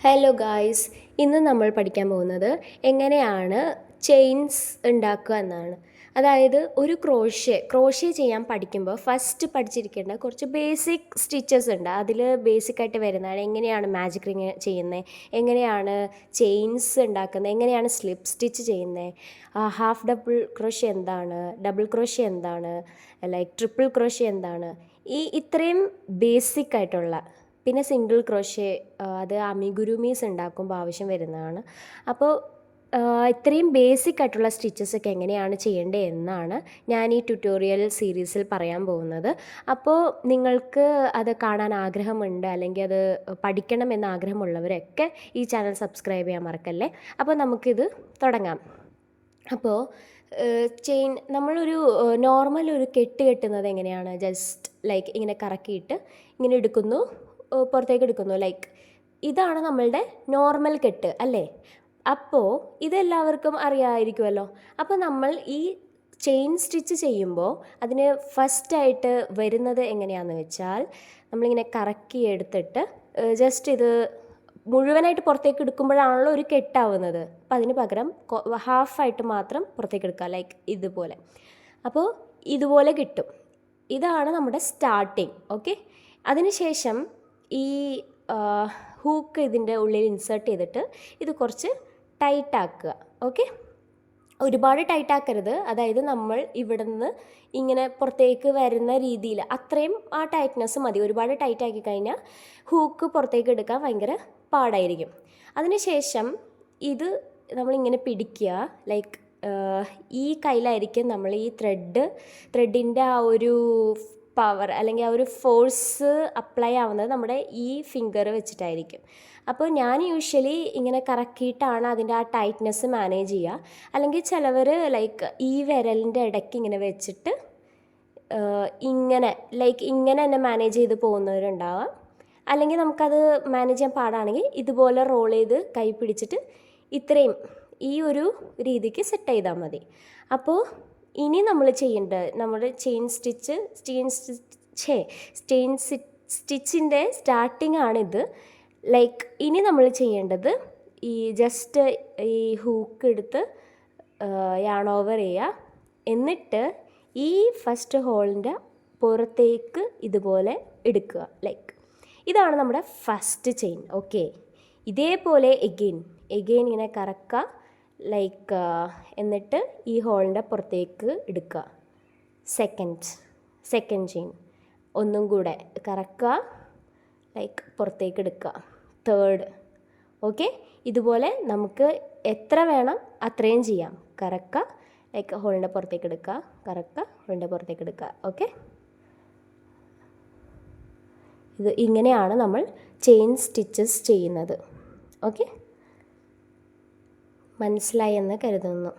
Hello guys, ഇന്ന് നമ്മൾ പഠിക്കാൻ പോകുന്നത് എങ്ങനെയാണ് ചെയിൻസ് ഉണ്ടാക്കുക എന്നാണ്. അതായത് ഒരു ക്രോഷ്യ ചെയ്യാൻ പഠിക്കുമ്പോൾ ഫസ്റ്റ് പഠിച്ചിരിക്കേണ്ട കുറച്ച് ബേസിക് സ്റ്റിച്ചസ് ഉണ്ട്. അതിൽ ബേസിക്കായിട്ട് വരുന്നതാണ് എങ്ങനെയാണ് മാജിക് റിങ് ചെയ്യുന്നത്, എങ്ങനെയാണ് ചെയിൻസ് ഉണ്ടാക്കുന്നത്, എങ്ങനെയാണ് സ്ലിപ്പ് സ്റ്റിച്ച് ചെയ്യുന്നത്, ഹാഫ് ഡബിൾ ക്രോഷ്യ എന്താണ്, ഡബിൾ ക്രോഷ്യ എന്താണ്, ലൈക്ക് ട്രിപ്പിൾ ക്രോഷ്യ എന്താണ്, ഇത്രയും ബേസിക് ആയിട്ടുള്ള, പിന്നെ സിംഗിൾ ക്രോഷ്യ അത് അമിഗുരുമീസ് ഉണ്ടാക്കുമ്പോൾ ആവശ്യം വരുന്നതാണ്. അപ്പോൾ ഇത്രയും ബേസിക് ആയിട്ടുള്ള സ്റ്റിച്ചസൊക്കെ എങ്ങനെയാണ് ചെയ്യേണ്ടത് എന്നാണ് ഞാൻ ഈ ട്യൂട്ടോറിയൽ സീരീസിൽ പറയാൻ പോകുന്നത്. അപ്പോൾ നിങ്ങൾക്ക് അത് കാണാൻ ആഗ്രഹമുണ്ട് അല്ലെങ്കിൽ അത് പഠിക്കണം എന്ന ആഗ്രഹമുള്ളവരൊക്കെ ഈ ചാനൽ സബ്സ്ക്രൈബ് ചെയ്യാൻ മറക്കല്ലേ. അപ്പോൾ നമുക്കിത് തുടങ്ങാം. അപ്പോൾ നമ്മളൊരു നോർമൽ ഒരു കെട്ടുന്നത് എങ്ങനെയാണ്, ജസ്റ്റ് ലൈക്ക് ഇങ്ങനെ കറക്കിയിട്ട് ഇങ്ങനെ എടുക്കുന്നു, പുറത്തേക്ക് എടുക്കുന്നു, ലൈക്ക് ഇതാണ് നമ്മളുടെ നോർമൽ കെട്ട് അല്ലേ. അപ്പോൾ ഇതെല്ലാവർക്കും അറിയാമായിരിക്കുമല്ലോ. അപ്പോൾ നമ്മൾ ഈ ചെയിൻ സ്റ്റിച്ച് ചെയ്യുമ്പോൾ അതിന് ഫസ്റ്റായിട്ട് വരുന്നത് എങ്ങനെയാണെന്ന് വെച്ചാൽ, നമ്മളിങ്ങനെ കറക്കി എടുത്തിട്ട് ജസ്റ്റ് ഇത് മുഴുവനായിട്ട് പുറത്തേക്ക് എടുക്കുമ്പോഴാണല്ലോ ഒരു കെട്ടാവുന്നത്. അപ്പോൾ അതിന് പകരം ഹാഫായിട്ട് മാത്രം പുറത്തേക്ക് എടുക്കുക, ലൈക്ക് ഇതുപോലെ. അപ്പോൾ ഇതുപോലെ കിട്ടും. ഇതാണ് നമ്മുടെ സ്റ്റാർട്ടിങ്. ഓക്കെ, അതിനുശേഷം ഈ ഹൂക്ക് ഇതിൻ്റെ ഉള്ളിൽ ഇൻസേർട്ട് ചെയ്തിട്ട് ഇത് കുറച്ച് ടൈറ്റാക്കുക. ഓക്കെ, ഒരുപാട് ടൈറ്റാക്കരുത്. അതായത് നമ്മൾ ഇവിടെ നിന്ന് ഇങ്ങനെ പുറത്തേക്ക് വരുന്ന രീതിയിൽ അത്രയും ആ ടൈറ്റ്നെസ് മതി. ഒരുപാട് ടൈറ്റാക്കി കഴിഞ്ഞാൽ ഹൂക്ക് പുറത്തേക്ക് എടുക്കാൻ ഭയങ്കര പാടായിരിക്കും. അതിനുശേഷം ഇത് നമ്മളിങ്ങനെ പിടിക്കുക, ലൈക്ക് ഈ കയ്യിലായിരിക്കും നമ്മൾ ഈ ത്രെഡിൻ്റെ ആ ഒരു പവർ അല്ലെങ്കിൽ ആ ഒരു ഫോഴ്സ് അപ്ലൈ ആവുന്നത് നമ്മുടെ ഈ ഫിംഗർ വെച്ചിട്ടായിരിക്കും. അപ്പോൾ ഞാൻ യൂഷ്വലി ഇങ്ങനെ കറക്കിയിട്ടാണ് അതിൻ്റെ ആ ടൈറ്റ്നെസ് മാനേജ് ചെയ്യുക. അല്ലെങ്കിൽ ചിലവർ ലൈക്ക് ഈ വിരലിൻ്റെ ഇടയ്ക്ക് ഇങ്ങനെ വെച്ചിട്ട് ഇങ്ങനെ ലൈക്ക് ഇങ്ങനെ തന്നെ മാനേജ് ചെയ്ത് പോകുന്നവരുണ്ടാവാം. അല്ലെങ്കിൽ നമുക്കത് മാനേജ് ചെയ്യാൻ പാടാണെങ്കിൽ ഇതുപോലെ റോൾ ചെയ്ത് കൈ പിടിച്ചിട്ട് ഇത്രയും ഈ ഒരു രീതിക്ക് സെറ്റ് ചെയ്താൽ മതി. അപ്പോൾ ഇനി നമ്മൾ ചെയ്യേണ്ടത് നമ്മുടെ സ്റ്റിച്ചിൻ്റെ സ്റ്റാർട്ടിംഗ് ആണിത്. ലൈക്ക് ഇനി നമ്മൾ ചെയ്യേണ്ടത് ഈ ജസ്റ്റ് ഈ ഹൂക്ക് എടുത്ത് യാൺ ഓവർ ചെയ്യുക. എന്നിട്ട് ഈ ഫസ്റ്റ് ഹോളിൻ്റെ പുറത്തേക്ക് ഇതുപോലെ എടുക്കുക. ലൈക്ക് ഇതാണ് നമ്മുടെ ഫസ്റ്റ് ചെയിൻ. ഓക്കെ, ഇതേപോലെ എഗെയിൻ ഇങ്ങനെ കറക്കുക, ലൈക്ക് എന്നിട്ട് ഈ ഹോളിൻ്റെ പുറത്തേക്ക് എടുക്കുക. സെക്കൻഡ് ചെയിൻ ഒന്നും കൂടെ കറക്കുക, ലൈക്ക് പുറത്തേക്ക് എടുക്കുക. തേർഡ്. ഓക്കെ, ഇതുപോലെ നമുക്ക് എത്ര വേണം അത്രയും ചെയ്യാം. കറക്കുക, ലൈക്ക് ഹോളിൻ്റെ പുറത്തേക്ക് എടുക്കുക, കറക്കുക, ഹോളിൻ്റെ പുറത്തേക്ക് എടുക്കുക. ഓക്കെ, ഇത് ഇങ്ങനെയാണ് നമ്മൾ ചെയിൻ സ്റ്റിച്ചസ് ചെയ്യുന്നത്. ഓക്കെ, മനസ്സിലായി എന്ന് കരുതുന്നു.